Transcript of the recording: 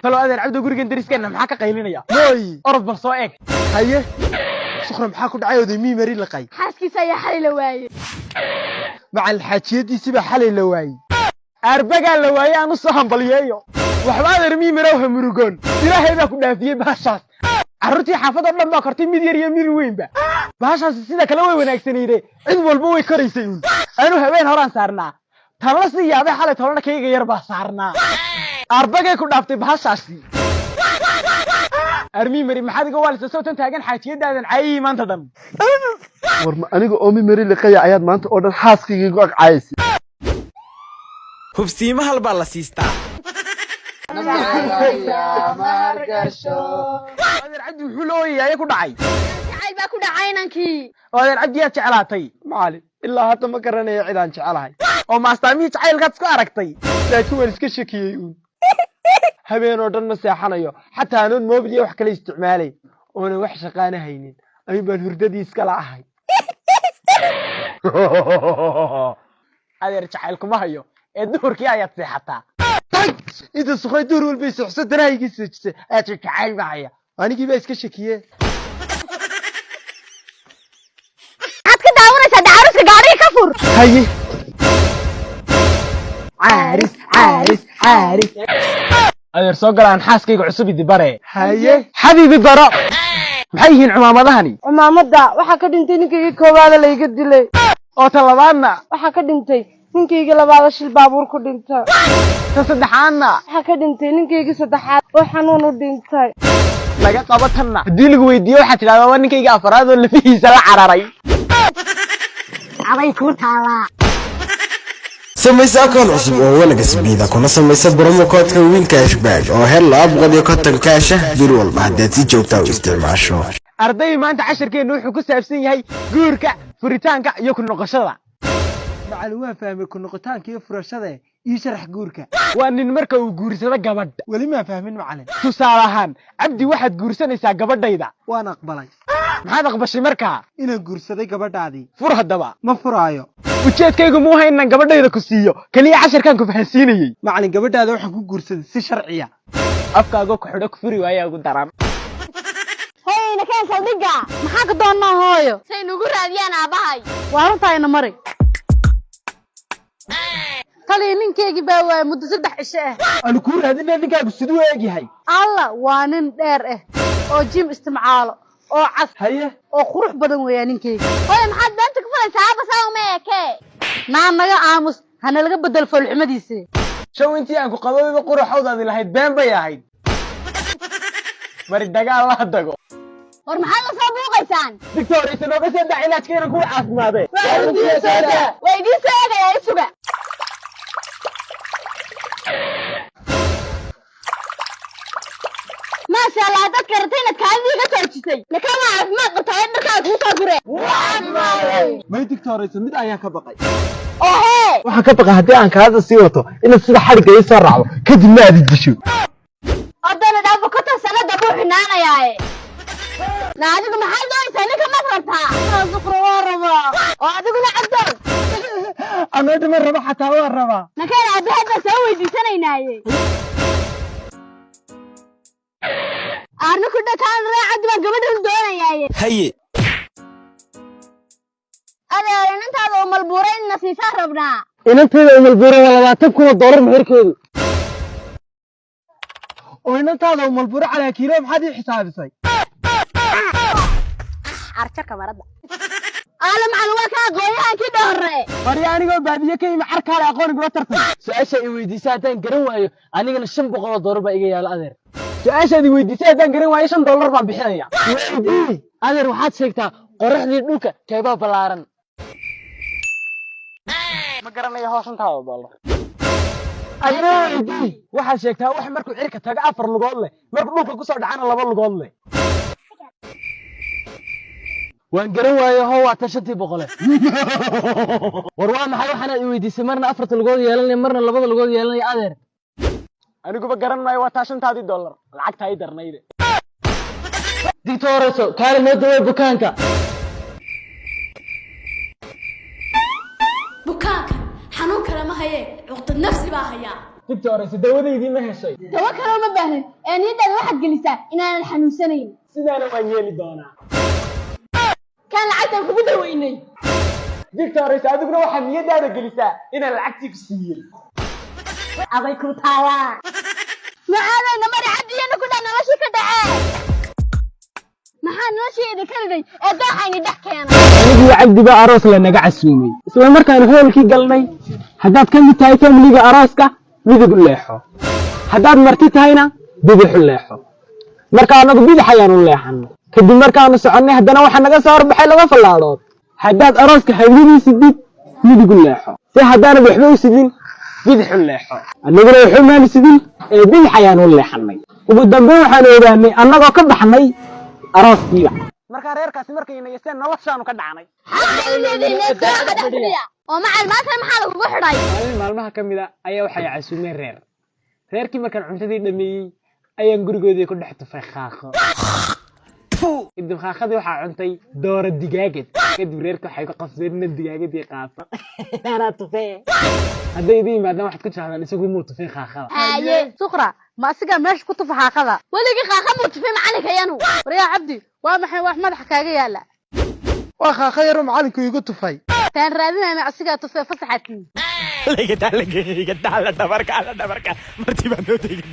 فلو هذا عبد قرقن دريس كنا محاكا قيلين يا موي أرض بصائك هيا سخرة محاكو دعايو ذي مي مري لقاي حاسكي سايا حالي لواي مع الحاجية دي سيبا حالي لواي أربقا لواي أنا صهم بليايو وحبا رمي مروه مروقون إلهي باكو دافيه باشاس عرورتي حافظة لما كرتي ميدير يمين وين با باشاس سيدا كلاوي وناكسنيدي عيد والبوي كوريسيون أنو هبين هوران سارنا تلاسي يابي حالي تولنا كيغا يربا سارنا أربقا كو دافتي باشاسي أرمي مري محادقة والسا سوتن تاقن حاجية دادن عاي ما انت دم ورما أنيقو أمي مري لقايا عياد ما انت أودن حاسكي يقوك عايسي hubsiima hal baa la siistaa adeer cabdi wuxuu la ooyayaa ku dhacay jacayl baa ku dhacay nankii adeer cabdi yaa jeclaatay macallin ilaa hadda ma garanayo cid aan jecelahay oo maastaamii jacaylkaad isku aragtay laakiin waan iska shakiyey uun habeen oo dhan ma seexanayo xataa anoon moobil iyo wax kale isticmaalay oona wax shaqaana haynin ayuun baan hurdadii iskala ahay adeer jacaylkuma hayo الدور كي آيات سيحتا إذا سخوي دور والبيس حسن دراي قيسة أتكعال معايا أنا كي بيس كشكيه عاد كده عمرنا عروس قاري كفر هاي عارس أدير سوقل عن حاسكي عصبي دي بري هاي حبيبي برا محيهن عمامة ذهني عمامة دا وحا كدنتي نكي كوبادا لي قد لي أو طلبانا وحا كدنتي ninkayga labaad shil baabuur ku dhintay ta saddexaadna waxa ka dhintay ninkayga saddexaad oo xanuun u dhintay laga qabatana hadii lagu weydiiyo waxa tiraahdaa waa ninkayga afraad oo lafihiisa la cararay abay ku taala samaysa akoon cusub oo wanaga sbiida kuna samaysa promo code-ka win cashback oo hel 250 kaash bil walba haddaad si joogta u isticmaasho arday maanta casharkeenu wuxuu ku saabsan yahay guurka furitaanka iyo ku noqoshada معلومة فاهمة كنا قطان كيف فرشة يشرح جورك وأن مركا وجورس هذا جبد ولي ما فاهمين معلم تصالحان عبدي واحد جورسان يسا جبد دايدا وأنا أقبلك هذا قبش مركا إن الجورس هذا جبد عادي فرها الدواء ما فرعيه وشيت كيجو مو هاي إن جبد دايدا كسيو كلي 10 كان كفحسيني معلم جبد هذا وحكو جورس سي شرعية أفكا جوك حدك فري ويا قدران هاي نكين صديقة maxaa ka doonaa hooyo say nugu raadiyaan aabahay waa runtaayna mari kali ninkeegi baa waay muddo 3 cisho ah أنا كور هذا اللي كان sidoo eeg yahay alla waa nin dheer ah oo jim isticmaalo oo cas haye oo qurux badan weeyaa ninkeegi hooyo maxaad beenta ku falaysaa aaba saa uma eke naga aamus hana laga bedel falxumadiisa show intii aan ku qabowga quruxowdaadi lahayd been bay ahayd mari dagaal la dago war maxaad la soo buuqaysaan دكتور إنه بس يبدأ علاج كينا نكون عاصمة ويدي ساعة يا إسوغا ما شاء الله تذكرتين كهذه قتلتي لكن ما أعرف ما قطعت مركز وصل قري ما دكتور يسمى أيها كبقي أوه waxa ka baqa hadii aan kaada sii wato in sida xariga ay soo raacdo kadib ma aad disho أدنى دابو كتر سنة دابو حنانا ياي ناديكو محل دوري سنة كما فرطها ذكر وربا واديكو نعبدو أنا دم الربا حتى هو الربا نكين عبي هذا سوي دي سنة يناي أرنو كده كان راعد ما قبل دونا ياي haye أنا أنت هذا أم البورين نسيسا ربنا inanteeda umalbuura waa $20,000 meherkeedu oo inantaada umalbuura calaa kiilo maxaad ii xisaabisay أرشك مرضى أنا معلومات قوية كده هرّي bari anigoo baadiye ka imi carkaale aqoon igula tartan su-aasha i weydiisay haddaan garan waayo anigana $500 baa iga yaala adeer su-aashaad i weydiisay haddaan garan waayo $5 baan bixinaya weydii adeer waxaad sheegtaa qoraxdii dhulka keebaa ballaaran ma garanayo $5,000 adeer weydii waxaad sheegtaa wax markuu cirka taga 4 lugood leh markuu dhulka ku soo dhacana 2 lugood leh waan garan waayo how waa tashantii boqole war waa maxay waxaan i weydiisay marna 4 lugood yeelanay marna 2 lugood yeelanay adeer aniguba garan maayo waa tashantaadii $1 lacagta ay darnayde dictoroso kaale noo daway bukaanka bukaanka xanuun kale ma haye cuqdad nafsi baa haya دكتوريس dawadeydii ma heshay dawo kale uma baahnin ee niyadaada waxaad gelisaa inaanan xanuunsanayn sidaana waan yeeli doonaa kan lacagtan kugu daweynay دكتوريس adiguna waxaad niyadaada gelisaa inaan lacagtii ku siiyey aday ku taalaa maxaadayna mari cadiyana ku dhan noloshii ka dhacee maxaa nolosheeda ka riday ee dooxayni dhex keenay anigu cabdi baa aroos la naga casuumay isla markaan hoolkii galnay haddaad ka mid tahay family-ga arooska midig u leexo haddaad marti tahayna bidix u leexo marka anagu bidix ayaan u leexanay kadib markaanu soconnay haddana waxaa naga soo horbaxay laba fallaadood haddaad arooska hawlidii sidid midig u leexo si haddaanad waxba u sidin bidix u leexo annaguna waxba maanu sidin ee bidix ayaan u leexanay ugu dambe waxaan ogaanay annagoo ka baxnay arooskiiba markaa reerkaasi markayna yeesteen noloshaanu ka dhacnay oo macal maanta maxaa lagugu xidhay maalin maalmaha ka mid a ayaa waxay casuumeen reerkii markaan cuntadii dhameeyey ayaan gurigoodii ku dhex tufay khaaqo kadib khaaqadii waxaa cuntay dooro digaagad kadib reerka waxay ku qabsadeen ina digaagadii qaato anaa tufee hadday idin yimaadaan waxaad ku jecdaan isagu muu tufay khaaqada haye suqra ma asigaa meesha ku tufa xaaqada weligii khaaqa muu tufay macalinka yanu waryaa cabdi waa maxay wax madaxa kaaga yaala waa khaaqo yaro macalinku igu tufay taan raadinayna asigaa tufee fasaxatii laga daala dhabarka martii baan noo teegi